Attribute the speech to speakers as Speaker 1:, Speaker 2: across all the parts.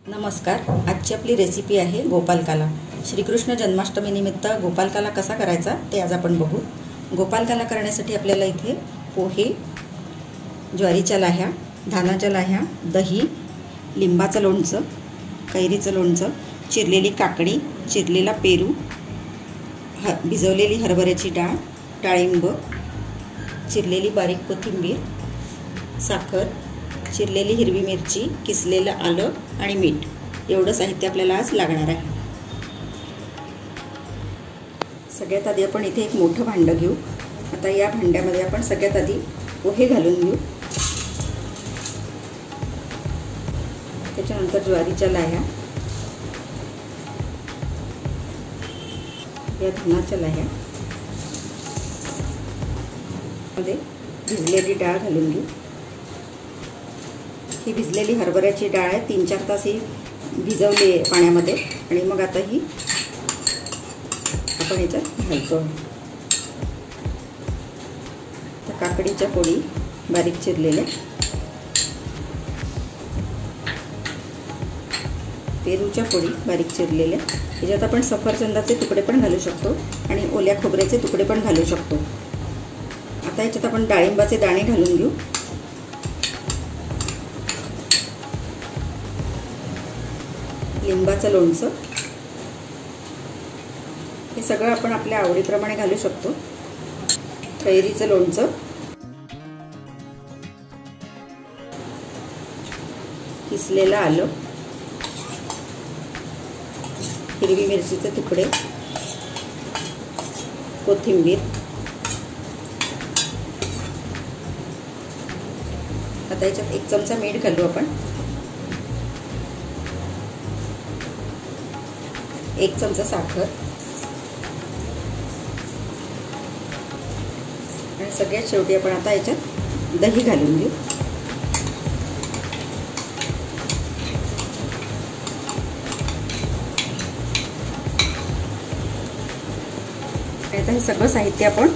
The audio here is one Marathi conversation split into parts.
Speaker 1: नमस्कार, आजची आपली रेसिपी आहे गोपालकाला। श्रीकृष्ण जन्माष्टमीनिमित्त गोपालकाला कसा करायचा ते आज आपण बघू। गोपालकाला करण्यासाठी आपल्याला इथे पोहे, ज्वारीच्या लाह्या, धानाच्या लाह्या, दही, लिंबाचं लोणचं, कैरीचं लोणचं, चिरलेली काकडी, चिरलेला पेरू, भिजवलेली हरभऱ्याची डाळ, डाळिंब, चिरलेली बारीक कोथिंबीर, साखर, चिरलेली हिरवी मिरची, किसलेलं आलं आणि मीठ एवढं साहित्य आपल्याला आज लागणार आहे। सगळ्यात आधी आपण इथे एक मोठं भांडं घेऊ। आता या भांड्यामध्ये आपण सगळ्यात आधी पोहे घालून घेऊ, त्याच्यानंतर ज्वारीच्या लाह्या, या धानाच्या लाह्या मध्ये भिजलेली डाळ घालून घेऊ। ही भिजलेली हरभऱ्याची डाळ आहे, 3-4 तास ही भिजवली पाण्यामध्ये आणि मग आता ही आपण याच्यात घालतो। तर काकडीच्या फोडी बारीक चिरलेल्या, पेरूच्या फोडी बारीक चिरलेल्या, याच्यात आपण सफरचंदाचे तुकडे पण घालू शकतो आणि ओल्या खोबऱ्याचे तुकडे पण घालू शकतो। आता याच्यात आपण डाळिंबाचे दाणे घालून घेऊ। लिंबाचं लोणचं, हे सगळं आपण आपल्या आवडीप्रमाणे घालू शकतो। कैरीचं लोणचं, किसलेलं आलं, हिरवी मिरचीचे तुकडे, कोथिंबीर। आता याच्यात 1 चमचा मीठ घालू आपण, 1 चमचा साखर आणि सगळ्यात शेवटी आपण आता याच्यात दही घालून घेऊ। आता हे सगळं साहित्य आपण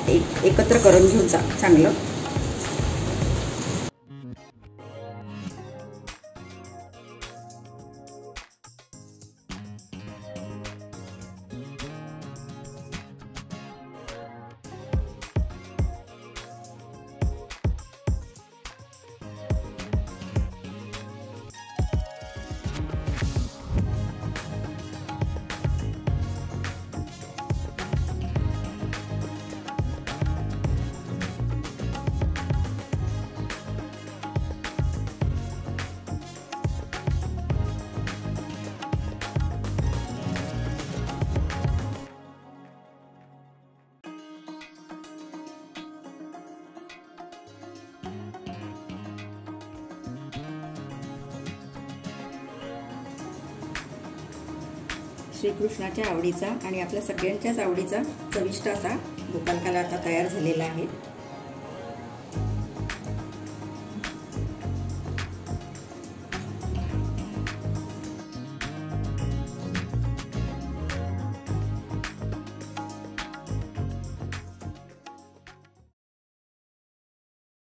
Speaker 1: एकत्र करून घेऊ चांगलं। श्रीकृष्णाच्या आवडीचा आणि आपल्या सगळ्यांच्याच आवडीचा चविष्ट असा गोपालकाला आता तयार झालेला आहे।